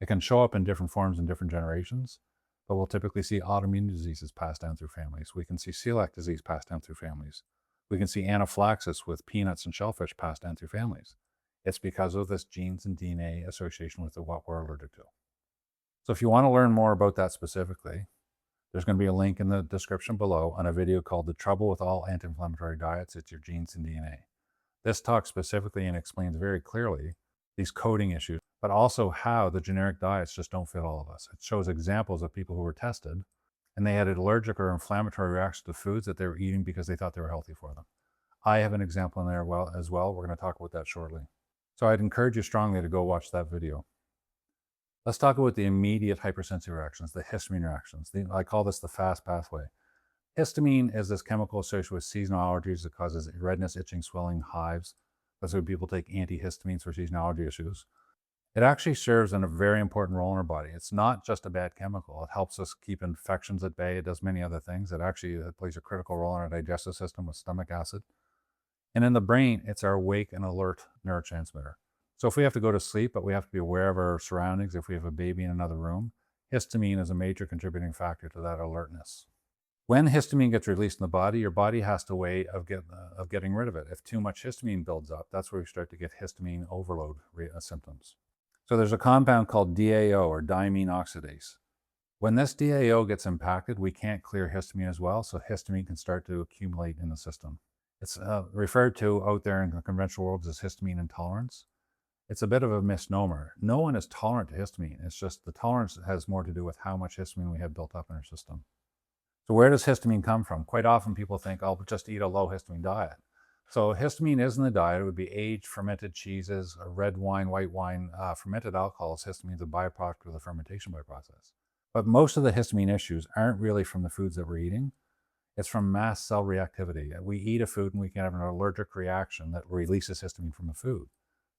It can show up in different forms in different generations, but we'll typically see autoimmune diseases passed down through families. We can see celiac disease passed down through families. We can see anaphylaxis with peanuts and shellfish passed down through families. It's because of this genes and DNA association with what we're allergic to. So if you want to learn more about that specifically, there's going to be a link in the description below on a video called The Trouble with All Anti-Inflammatory Diets. It's your genes and DNA. This talks specifically and explains very clearly these coding issues, but also how the generic diets just don't fit all of us. It shows examples of people who were tested and they had allergic or inflammatory reactions to foods that they were eating because they thought they were healthy for them. I have an example in there as well. We're going to talk about that shortly. So I'd encourage you strongly to go watch that video. Let's talk about the immediate hypersensitive reactions, the histamine reactions. I call this the fast pathway. Histamine is this chemical associated with seasonal allergies that causes redness, itching, swelling, hives. That's why people take antihistamines for seasonal allergy issues. It actually serves in a very important role in our body. It's not just a bad chemical. It helps us keep infections at bay. It does many other things. It plays a critical role in our digestive system with stomach acid. And in the brain, it's our awake and alert neurotransmitter. So if we have to go to sleep, but we have to be aware of our surroundings, if we have a baby in another room, histamine is a major contributing factor to that alertness. When histamine gets released in the body, your body has to way of getting rid of it. If too much histamine builds up, that's where we start to get histamine overload symptoms. So there's a compound called DAO, or diamine oxidase. When this DAO gets impacted, we can't clear histamine as well, so histamine can start to accumulate in the system. It's referred to out there in the conventional world as histamine intolerance. It's a bit of a misnomer. No one is tolerant to histamine. It's just the tolerance has more to do with how much histamine we have built up in our system. So where does histamine come from? Quite often people think, I'll just eat a low histamine diet. So histamine is in the diet. It would be aged fermented cheeses, red wine, white wine, fermented alcohols. Histamine is a byproduct of the fermentation by process. But most of the histamine issues aren't really from the foods that we're eating. It's from mast cell reactivity. We eat a food and we can have an allergic reaction that releases histamine from the food.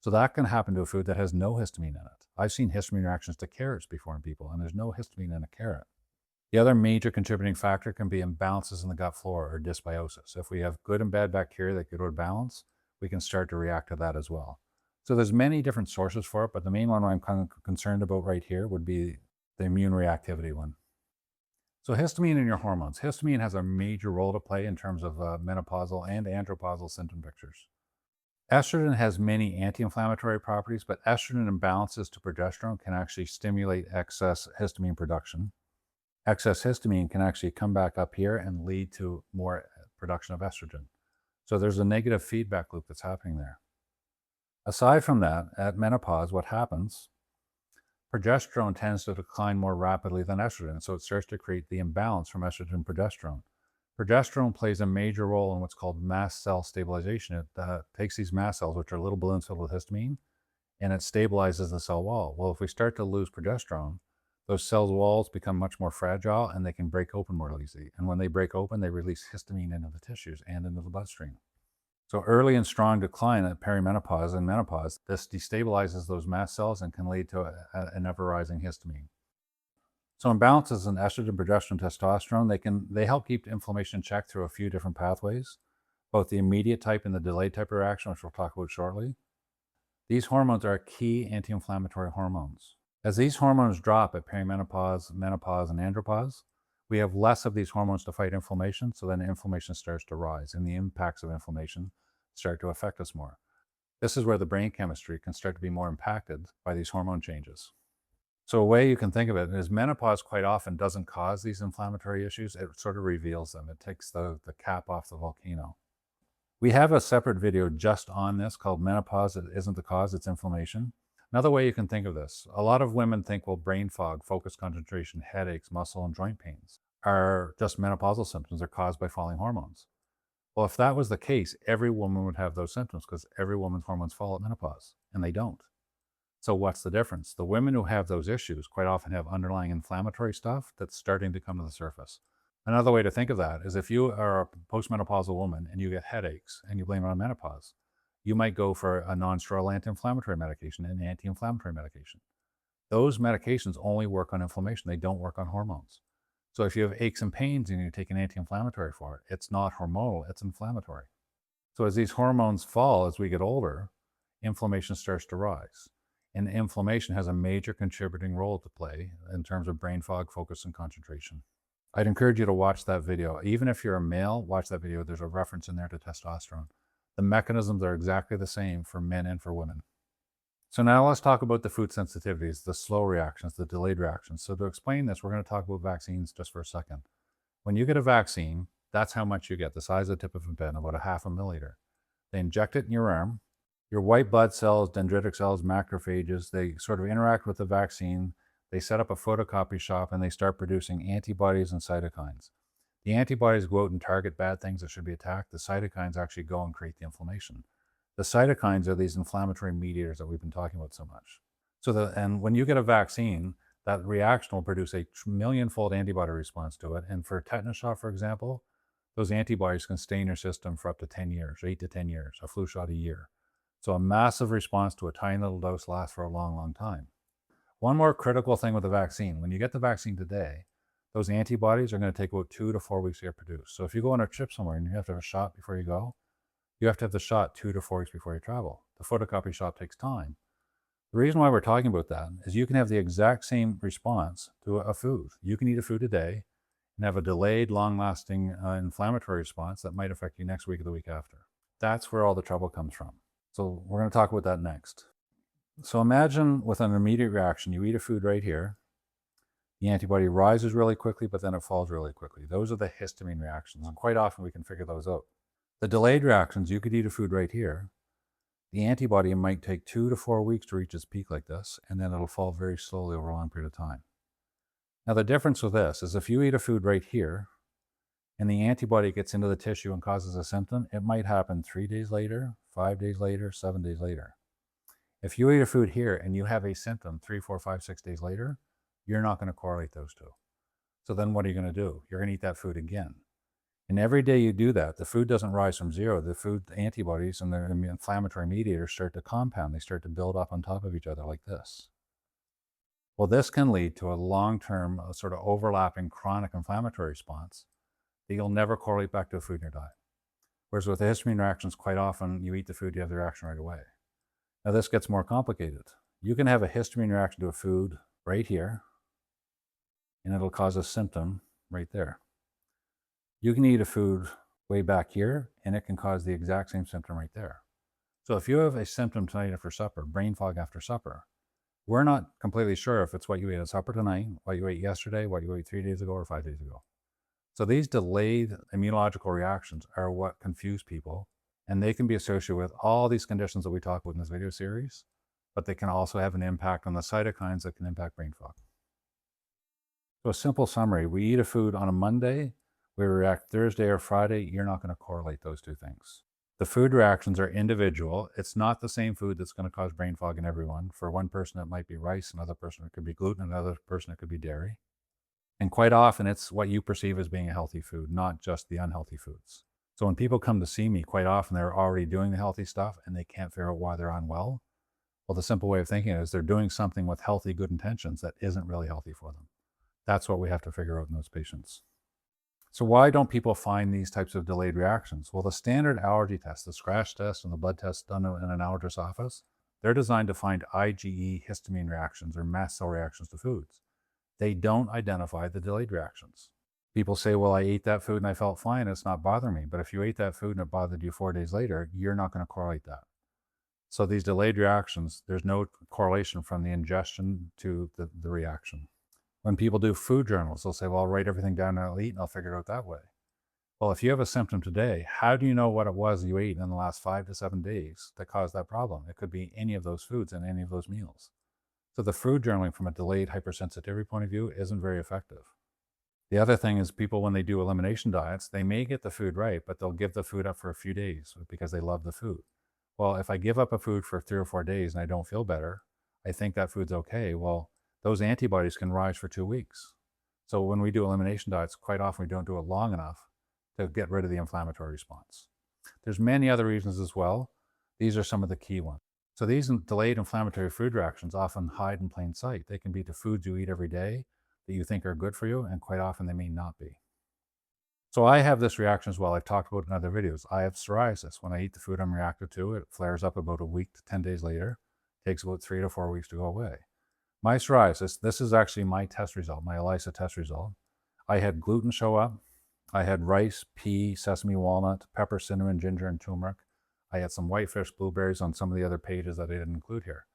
So that can happen to a food that has no histamine in it. I've seen histamine reactions to carrots before in people, and there's no histamine in a carrot. The other major contributing factor can be imbalances in the gut flora or dysbiosis. If we have good and bad bacteria that get out of balance, we can start to react to that as well. So there's many different sources for it, but the main one I'm kind of concerned about right here would be the immune reactivity one. So histamine in your hormones. Histamine has a major role to play in terms of menopausal and andropausal symptom pictures. Estrogen has many anti-inflammatory properties, but estrogen imbalances to progesterone can actually stimulate excess histamine production. Excess histamine can actually come back up here and lead to more production of estrogen. So there's a negative feedback loop that's happening there. Aside from that, at menopause, what happens? Progesterone tends to decline more rapidly than estrogen, so it starts to create the imbalance from estrogen and progesterone. Progesterone plays a major role in what's called mast cell stabilization. It takes these mast cells, which are little balloons filled with histamine, and it stabilizes the cell wall. Well, if we start to lose progesterone, those cell walls become much more fragile and they can break open more easily. And when they break open, they release histamine into the tissues and into the bloodstream. So early and strong decline at perimenopause and menopause, this destabilizes those mast cells and can lead to an ever-rising histamine. So imbalances in estrogen, progesterone, testosterone, they help keep inflammation in check through a few different pathways, both the immediate type and the delayed type of reaction, which we'll talk about shortly. These hormones are key anti-inflammatory hormones. As these hormones drop at perimenopause, menopause, and andropause, we have less of these hormones to fight inflammation, so then inflammation starts to rise, and the impacts of inflammation start to affect us more. This is where the brain chemistry can start to be more impacted by these hormone changes. So a way you can think of it is menopause quite often doesn't cause these inflammatory issues. It sort of reveals them. It takes the cap off the volcano. We have a separate video just on this called Menopause Isn't the Cause, It's Inflammation. Another way you can think of this, a lot of women think, well, brain fog, focus concentration, headaches, muscle and joint pains are just menopausal symptoms. They're caused by falling hormones. Well, if that was the case, every woman would have those symptoms because every woman's hormones fall at menopause, and they don't. So what's the difference? The women who have those issues quite often have underlying inflammatory stuff that's starting to come to the surface. Another way to think of that is if you are a postmenopausal woman and you get headaches and you blame it on menopause, you might go for a non-steroidal anti-inflammatory medication and anti-inflammatory medication. Those medications only work on inflammation. They don't work on hormones. So if you have aches and pains and you take an anti-inflammatory for it, it's not hormonal, it's inflammatory. So as these hormones fall as we get older, inflammation starts to rise. And inflammation has a major contributing role to play in terms of brain fog, focus, and concentration. I'd encourage you to watch that video. Even if you're a male, watch that video. There's a reference in there to testosterone. The mechanisms are exactly the same for men and for women. So now let's talk about the food sensitivities, the slow reactions, the delayed reactions. So to explain this, we're going to talk about vaccines just for a second. When you get a vaccine, that's how much you get, the size of the tip of a pen, about a half a milliliter. They inject it in your arm. Your white blood cells, dendritic cells, macrophages, they sort of interact with the vaccine. They set up a photocopy shop and they start producing antibodies and cytokines. The antibodies go out and target bad things that should be attacked. The cytokines actually go and create the inflammation. The cytokines are these inflammatory mediators that we've been talking about so much. And when you get a vaccine, that reaction will produce a millionfold antibody response to it. And for a tetanus shot, for example, those antibodies can stay in your system for up to 10 years, 8 to 10 years, a flu shot a year. So a massive response to a tiny little dose lasts for a long, long time. One more critical thing with the vaccine, when you get the vaccine today, those antibodies are going to take about 2 to 4 weeks to get produced. So if you go on a trip somewhere and you have to have a shot before you go, you have to have the shot 2 to 4 weeks before you travel. The photocopy shop takes time. The reason why we're talking about that is you can have the exact same response to a food. You can eat a food today and have a delayed, long-lasting inflammatory response that might affect you next week or the week after. That's where all the trouble comes from. So we're going to talk about that next. So imagine with an immediate reaction, you eat a food right here. The antibody rises really quickly, but then it falls really quickly. Those are the histamine reactions, and quite often we can figure those out. The delayed reactions, you could eat a food right here. The antibody might take 2 to 4 weeks to reach its peak like this, and then it'll fall very slowly over a long period of time. Now the difference with this is if you eat a food right here, and the antibody gets into the tissue and causes a symptom, it might happen 3 days later, 5 days later, 7 days later. If you eat a food here and you have a symptom 3, 4, 5, 6 days later, you're not going to correlate those two. So then what are you going to do? You're going to eat that food again. And every day you do that, the food doesn't rise from zero. The antibodies and the inflammatory mediators start to compound. They start to build up on top of each other like this. Well, this can lead to a long-term sort of overlapping chronic inflammatory response that you'll never correlate back to a food in your diet. Whereas with the histamine reactions, quite often you eat the food, you have the reaction right away. Now this gets more complicated. You can have a histamine reaction to a food right here, and it'll cause a symptom right there. You can eat a food way back here, and it can cause the exact same symptom right there. So if you have a symptom tonight after supper, brain fog after supper, we're not completely sure if it's what you ate at supper tonight, what you ate yesterday, what you ate 3 days ago or 5 days ago. So these delayed immunological reactions are what confuse people, and they can be associated with all these conditions that we talk about in this video series, but they can also have an impact on the cytokines that can impact brain fog. So a simple summary, we eat a food on a Monday, we react Thursday or Friday, you're not going to correlate those two things. The food reactions are individual. It's not the same food that's going to cause brain fog in everyone. For one person, it might be rice, another person, it could be gluten, another person, it could be dairy. And quite often, it's what you perceive as being a healthy food, not just the unhealthy foods. So when people come to see me, quite often they're already doing the healthy stuff and they can't figure out why they're unwell. Well, the simple way of thinking is they're doing something with healthy, good intentions that isn't really healthy for them. That's what we have to figure out in those patients. So why don't people find these types of delayed reactions? Well, the standard allergy test, the scratch test and the blood test done in an allergist's office, they're designed to find IgE histamine reactions or mast cell reactions to foods. They don't identify the delayed reactions. People say, well, I ate that food and I felt fine. It's not bothering me. But if you ate that food and it bothered you 4 days later, you're not going to correlate that. So these delayed reactions, there's no correlation from the ingestion to the reaction. When people do food journals, they'll say, well, I'll write everything down and I'll eat and I'll figure it out that way. Well, if you have a symptom today, how do you know what it was you ate in the last 5 to 7 days that caused that problem? It could be any of those foods and any of those meals. So the food journaling from a delayed hypersensitivity point of view isn't very effective. The other thing is people, when they do elimination diets, they may get the food right, but they'll give the food up for a few days because they love the food. Well, if I give up a food for 3 or 4 days and I don't feel better, I think that food's okay. Well, those antibodies can rise for 2 weeks. So when we do elimination diets, quite often we don't do it long enough to get rid of the inflammatory response. There's many other reasons as well. These are some of the key ones. So these delayed inflammatory food reactions often hide in plain sight. They can be to foods you eat every day that you think are good for you, and quite often they may not be. So I have this reaction as well. I've talked about it in other videos. I have psoriasis. When I eat the food I'm reactive to, it flares up about a week to 10 days later. It takes about 3 to 4 weeks to go away. My psoriasis, this is actually my test result, my ELISA test result. I had gluten show up. I had rice, pea, sesame, walnut, pepper, cinnamon, ginger, and turmeric. I had some whitefish, blueberries on some of the other pages that I didn't include here.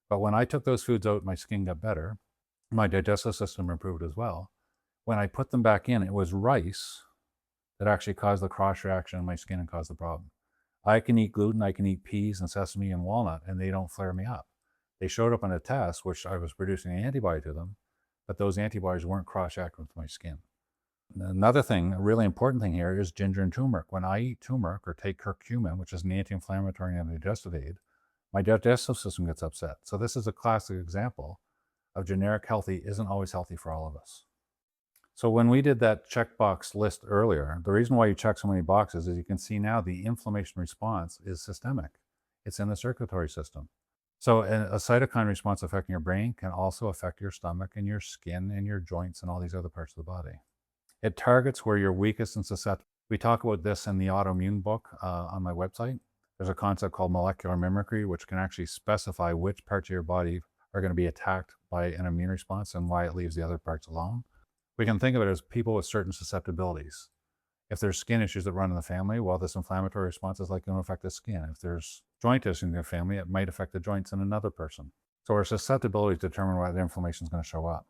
But when I took those foods out, my skin got better. My digestive system improved as well. When I put them back in, it was rice that actually caused the cross reaction in my skin and caused the problem. I can eat gluten, I can eat peas and sesame and walnut, and they don't flare me up. They showed up on a test, which I was producing an antibody to them, but those antibodies weren't cross-reacting with my skin. Another thing, a really important thing here is ginger and turmeric. When I eat turmeric or take curcumin, which is an anti-inflammatory and digestive aid, my digestive system gets upset. So this is a classic example of generic healthy isn't always healthy for all of us. So when we did that checkbox list earlier, the reason why you check so many boxes is you can see now the inflammation response is systemic. It's in the circulatory system. So a cytokine response affecting your brain can also affect your stomach and your skin and your joints and all these other parts of the body. It targets where you're weakest and susceptible. We talk about this in the autoimmune book on my website. There's a concept called molecular mimicry, which can actually specify which parts of your body are going to be attacked by an immune response and why it leaves the other parts alone. We can think of it as people with certain susceptibilities. If there's skin issues that run in the family, well, this inflammatory response is likely to affect the skin. If there's joint issues in your family, it might affect the joints in another person. So our susceptibilities determine why the inflammation is going to show up.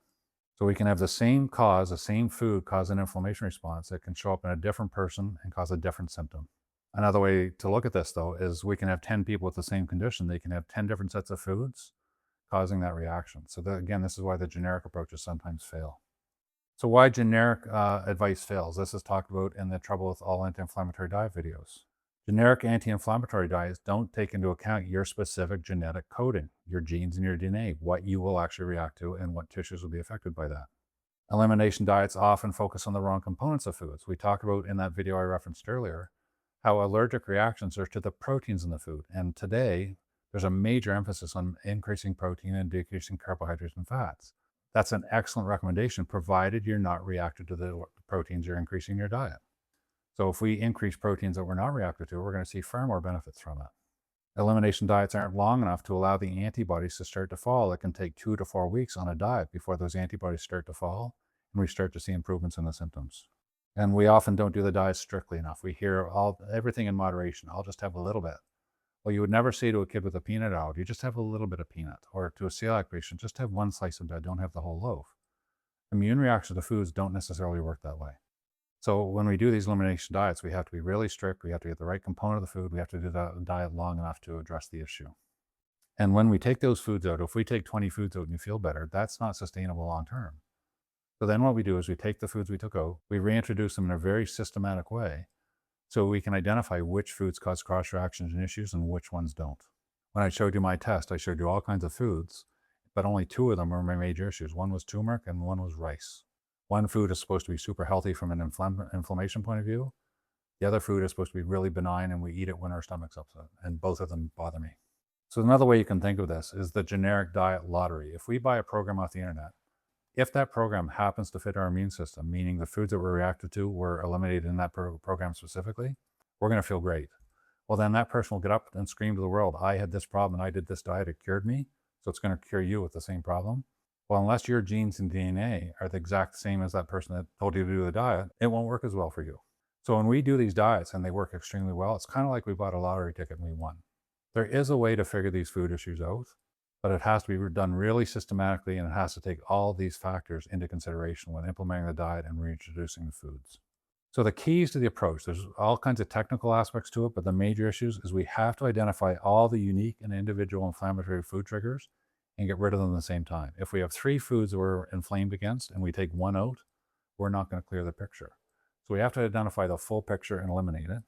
So we can have the same cause, the same food cause an inflammation response that can show up in a different person and cause a different symptom. Another way to look at this, though, is we can have 10 people with the same condition. They can have 10 different sets of foods causing that reaction. So again, this is why the generic approaches sometimes fail. So why generic advice fails? This is talked about in the Trouble with All Anti-Inflammatory Diet videos. Generic anti-inflammatory diets don't take into account your specific genetic coding, your genes and your DNA, what you will actually react to and what tissues will be affected by that. Elimination diets often focus on the wrong components of foods. We talked about in that video I referenced earlier, how allergic reactions are to the proteins in the food. And today, there's a major emphasis on increasing protein and decreasing carbohydrates and fats. That's an excellent recommendation, provided you're not reactive to the proteins you're increasing in your diet. So if we increase proteins that we're not reactive to, we're going to see far more benefits from it. Elimination diets aren't long enough to allow the antibodies to start to fall. It can take 2 to 4 weeks on a diet before those antibodies start to fall and we start to see improvements in the symptoms. And we often don't do the diet strictly enough. We hear everything in moderation. I'll just have a little bit. Well, you would never say to a kid with a peanut allergy, just have a little bit of peanut, or to a celiac patient, just have one slice of bread, don't have the whole loaf. Immune reactions to foods don't necessarily work that way. So when we do these elimination diets, we have to be really strict. We have to get the right component of the food. We have to do the diet long enough to address the issue. And when we take those foods out, if we take 20 foods out and you feel better, that's not sustainable long term. So then what we do is we take the foods we took out, we reintroduce them in a very systematic way, so we can identify which foods cause cross reactions and issues and which ones don't. When I showed you my test, I showed you all kinds of foods, but only 2 of them were my major issues. One was turmeric and one was rice. One food is supposed to be super healthy from an inflammation point of view. The other food is supposed to be really benign and we eat it when our stomach's upset, and both of them bother me. So another way you can think of this is the generic diet lottery. If we buy a program off the internet, if that program happens to fit our immune system, meaning the foods that we're reactive to were eliminated in that program specifically, we're going to feel great. Well, then that person will get up and scream to the world, I had this problem and I did this diet, it cured me. So it's going to cure you with the same problem. Well, unless your genes and DNA are the exact same as that person that told you to do the diet, it won't work as well for you. So when we do these diets and they work extremely well, it's kind of like we bought a lottery ticket and we won. There is a way to figure these food issues out, but it has to be done really systematically, and it has to take all these factors into consideration when implementing the diet and reintroducing the foods. So the keys to the approach, there's all kinds of technical aspects to it, but the major issues is we have to identify all the unique and individual inflammatory food triggers and get rid of them at the same time. If we have 3 foods that we're inflamed against and we take one out, we're not going to clear the picture. So we have to identify the full picture and eliminate it.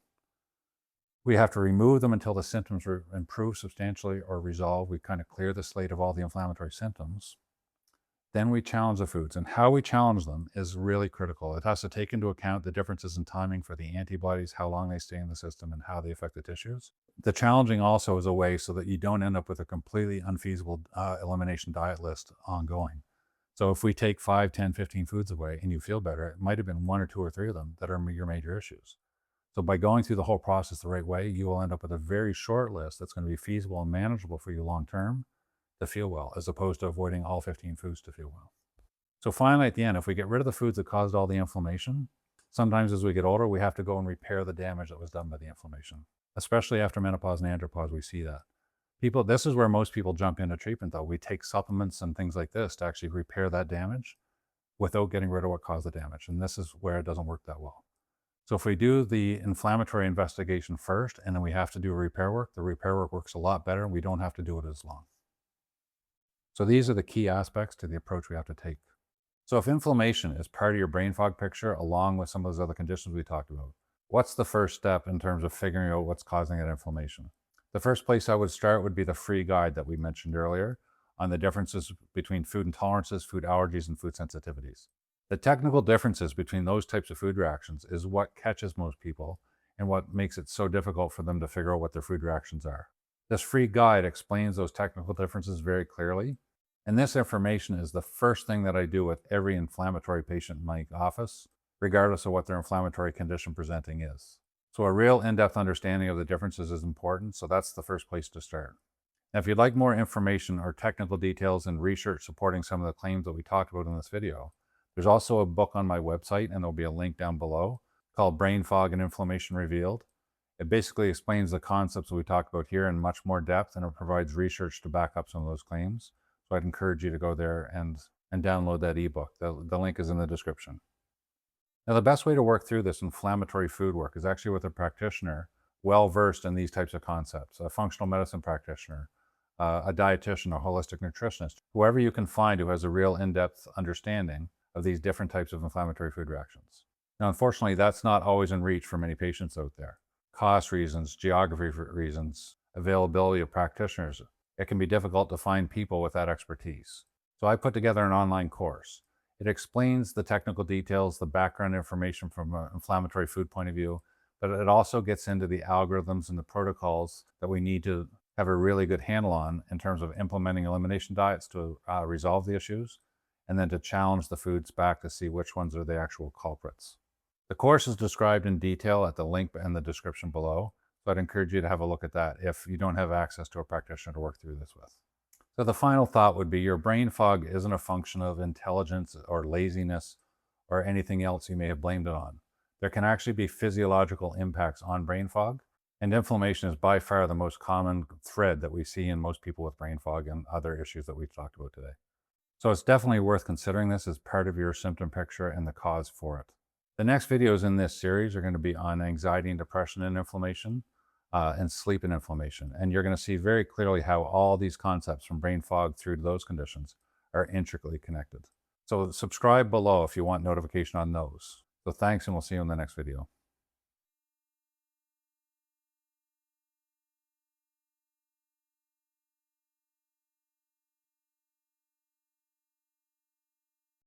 We have to remove them until the symptoms improve substantially or resolve. We kind of clear the slate of all the inflammatory symptoms. Then we challenge the foods, and how we challenge them is really critical. It has to take into account the differences in timing for the antibodies, how long they stay in the system, and how they affect the tissues. The challenging also is a way so that you don't end up with a completely unfeasible elimination diet list ongoing. So if we take 5, 10, 15 foods away and you feel better, it might have been 1 or 2 or 3 of them that are your major issues. So by going through the whole process the right way, you will end up with a very short list that's going to be feasible and manageable for you long term to feel well, as opposed to avoiding all 15 foods to feel well. So finally, at the end, if we get rid of the foods that caused all the inflammation, sometimes as we get older, we have to go and repair the damage that was done by the inflammation. Especially after menopause and andropause, we see that. This is where most people jump into treatment though. We take supplements and things like this to actually repair that damage without getting rid of what caused the damage. And this is where it doesn't work that well. So if we do the inflammatory investigation first, and then we have to do repair work, the repair work works a lot better and we don't have to do it as long. So these are the key aspects to the approach we have to take. So if inflammation is part of your brain fog picture, along with some of those other conditions we talked about, what's the first step in terms of figuring out what's causing that inflammation? The first place I would start would be the free guide that we mentioned earlier on the differences between food intolerances, food allergies, and food sensitivities. The technical differences between those types of food reactions is what catches most people and what makes it so difficult for them to figure out what their food reactions are. This free guide explains those technical differences very clearly, and this information is the first thing that I do with every inflammatory patient in my office, regardless of what their inflammatory condition presenting is. So a real in-depth understanding of the differences is important, so that's the first place to start. Now, if you'd like more information or technical details and research supporting some of the claims that we talked about in this video, there's also a book on my website, and there'll be a link down below, called Brain Fog and Inflammation Revealed. It basically explains the concepts that we talked about here in much more depth, and it provides research to back up some of those claims. So I'd encourage you to go there and download that ebook. The link is in the description. Now, the best way to work through this inflammatory food work is actually with a practitioner well-versed in these types of concepts, a functional medicine practitioner, a dietitian, a holistic nutritionist, whoever you can find who has a real in-depth understanding of these different types of inflammatory food reactions. Now, unfortunately, that's not always in reach for many patients out there. Cost reasons, geography reasons, availability of practitioners. It can be difficult to find people with that expertise. So I put together an online course. It explains the technical details, the background information from an inflammatory food point of view, but it also gets into the algorithms and the protocols that we need to have a really good handle on in terms of implementing elimination diets to resolve the issues, and then to challenge the foods back to see which ones are the actual culprits. The course is described in detail at the link in the description below, so I'd encourage you to have a look at that if you don't have access to a practitioner to work through this with. So the final thought would be your brain fog isn't a function of intelligence or laziness or anything else you may have blamed it on. There can actually be physiological impacts on brain fog, and inflammation is by far the most common thread that we see in most people with brain fog and other issues that we've talked about today. So it's definitely worth considering this as part of your symptom picture and the cause for it. The next videos in this series are going to be on anxiety and depression and inflammation, and sleep and inflammation. And you're going to see very clearly how all these concepts from brain fog through to those conditions are intricately connected. So subscribe below if you want notification on those. So thanks, and we'll see you in the next video.